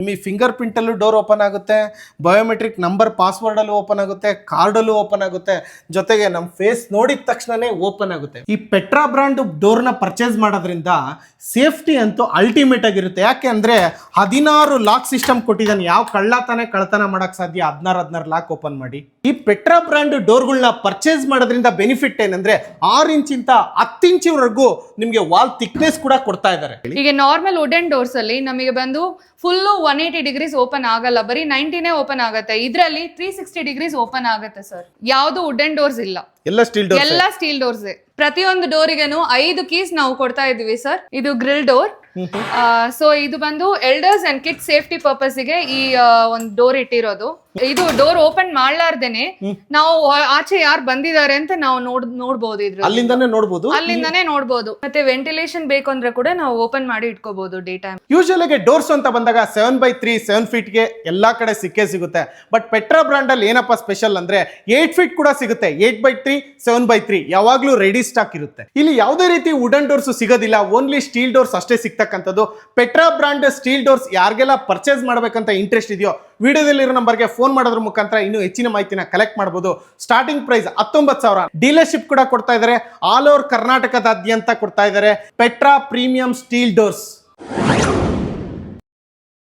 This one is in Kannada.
ನಿಮಗೆ ಫಿಂಗರ್ ಪ್ರಿಂಟಲ್ಲೂ ಡೋರ್ ಓಪನ್ ಆಗುತ್ತೆ, ಬಯೋಮೆಟ್ರಿಕ್ ನಂಬರ್ ಪಾಸ್ವರ್ಡಲ್ಲೂ ಓಪನ್ ಆಗುತ್ತೆ, ಕಾರ್ಡಲ್ಲೂ ಓಪನ್ ಆಗುತ್ತೆ, ಜೊತೆಗೆ ನಮ್ಮ ಫೇಸ್ ನೋಡಿದ ತಕ್ಷಣನೇ ಓಪನ್ ಆಗುತ್ತೆ. ಈ ಪೆಟ್ರಾ ಬ್ರಾಂಡ್ ಡೋರ್ನ ಪರ್ಚೇಸ್ ಮಾಡೋದ್ರಿಂದ ಸೇಫ್ಟಿ ಅಂತೂ ಅಲ್ಟಿಮೇಟ್ ಆಗಿರುತ್ತೆ. ಯಾಕೆ ಅಂದರೆ 16 ಲಾಕ್ ಸಿಸ್ಟಮ್ ಕೊಟ್ಟಿದ್ದಾನೆ. ಯಾವ ಕಳ್ಳ ತಾನೇ ಕಳ್ತನ ಮಾಡೋಕ್ಕೆ ಸಾಧ್ಯ 16 ಲಾಕ್ ಓಪನ್ ಮಾಡಿ. ಈ ಪೆಟ್ರಾ ಬ್ರಾಂಡ್ ಡೋರ್ಗಳನ್ನ ಪರ್ಚೇಸ್ ಮಾಡೋದ್ರಿಂದ ಬೆನಿಫಿಟ್ ಏನಂದ್ರೆ 6 ಇಂಚಿಂತ 10 ಇಂಚಿವರೆಗೂ ನಿಮಗೆ ವಾಲ್ ಥಿಕ್ನೆಸ್ ಕೂಡ ಕೊಡ್ತಾ ಇದ್ದಾರೆ. ಈಗ ನಾರ್ಮಲ್ ವುಡನ್ ಡೋರ್ಸ್ ಅಲ್ಲಿ ನಮಗೆ ಬಂದು ಫುಲ್ಲು 180 ಡಿಗ್ರೀಸ್ ಓಪನ್ ಆಗಲ್ಲ, ಬರೀ 90ನೇ ಓಪನ್ ಆಗುತ್ತೆ. ಇದರಲ್ಲಿ 360 ಡಿಗ್ರೀಸ್ ಓಪನ್ ಆಗುತ್ತೆ ಸರ್. ಯಾವುದು ವುಡನ್ ಡೋರ್ಸ್ ಇಲ್ಲ, ಎಲ್ಲ ಸ್ಟೀಲ್ ಡೋರ್ಸ್. ಪ್ರತಿಯೊಂದು ಡೋರಿಗೆನು 5 ಕೀಸ್ ನಾವು ಕೊಡ್ತಾ ಇದೀವಿ ಸರ್. ಇದು ಗ್ರಿಲ್ ಡೋರ್. ಸೊ ಇದು ಬಂದು elders and kids safety purpose ಗೆ ಈ ಒಂದು ಡೋರ್ ಇಟ್ಟಿರೋದು. ಇದು ಡೋರ್ ಓಪನ್ ಮಾಡ್ಲಾರ್ದೇನೆ ನಾವು ಆಚೆ ಯಾರು ಬಂದಿದ್ದಾರೆ ಅಂತ ನಾವು ನೋಡ್ಬೋದು. ಇದ್ರ ಅಲ್ಲಿಂದಾನೇ ನೋಡ್ಬೋದು. ಮತ್ತೆ ವೆಂಟಿಲೇಷನ್ ಬೇಕು ಅಂದ್ರೆ ಕೂಡ ನಾವು ಓಪನ್ ಮಾಡಿ ಇಟ್ಕೋಬಹುದು ಡೇ ಟೈಮ್. ಯೂಶುವಲ್ ಆಗಿ ಡೋರ್ಸ್ ಅಂತ ಬಂದಾಗ 7x3 7 ಫೀಟ್ ಗೆ ಎಲ್ಲಾ ಕಡೆ ಸಿಗುತ್ತೆ. ಬಟ್ ಪೆಟ್ರಾ ಬ್ರಾಂಡ್ ಅಲ್ಲಿ ಏನಪ್ಪಾ ಸ್ಪೆಷಲ್ ಅಂದ್ರೆ 8 ಫೀಟ್ ಕೂಡ ಸಿಗುತ್ತೆ. 8x3 7x3 ಯಾವಾಗ್ಲೂ ರೆಡಿ ಸ್ಟಾಕ್ ಇರುತ್ತೆ. ಇಲ್ಲಿ ಯಾವುದೇ ರೀತಿ ವುಡನ್ ಡೋರ್ಸ್ ಸಿಗೋದಿಲ್ಲ, ಓನ್ಲಿ ಸ್ಟೀಲ್ ಡೋರ್ಸ್ ಅಷ್ಟೇ ಸಿಗ್ತಕ್ಕಂಥದ್ದು. ಪೆಟ್ರಾ ಬ್ರಾಂಡ್ ಸ್ಟೀಲ್ ಡೋರ್ಸ್ ಯಾರಿಗೆಲ್ಲ ಪರ್ಚೇಸ್ ಮಾಡಬೇಕಂತ ಇಂಟ್ರೆಸ್ಟ್ ಇದೆಯೋ ವಿಡಿಯೋದಲ್ಲಿರೋ ನಂಬರ್ಗೆ ಫೋನ್ ಮಾಡೋದ್ರ ಮುಖಾಂತರ ಇನ್ನೂ ಹೆಚ್ಚಿನ ಮಾಹಿತಿನ ಕಲೆಕ್ಟ್ ಮಾಡಬಹುದು. Starting price 19,000. ಡೀಲರ್ಶಿಪ್ ಕೂಡ ಕೊಡ್ತಾ ಇದ್ದಾರೆ. ಆಲ್ ಓವರ್ ಕರ್ನಾಟಕದಾದ್ಯಂತ ಕೊಡ್ತಾ ಇದ್ದಾರೆ ಪೆಟ್ರಾ ಪ್ರೀಮಿಯಂ ಸ್ಟೀಲ್ ಡೋರ್ಸ್.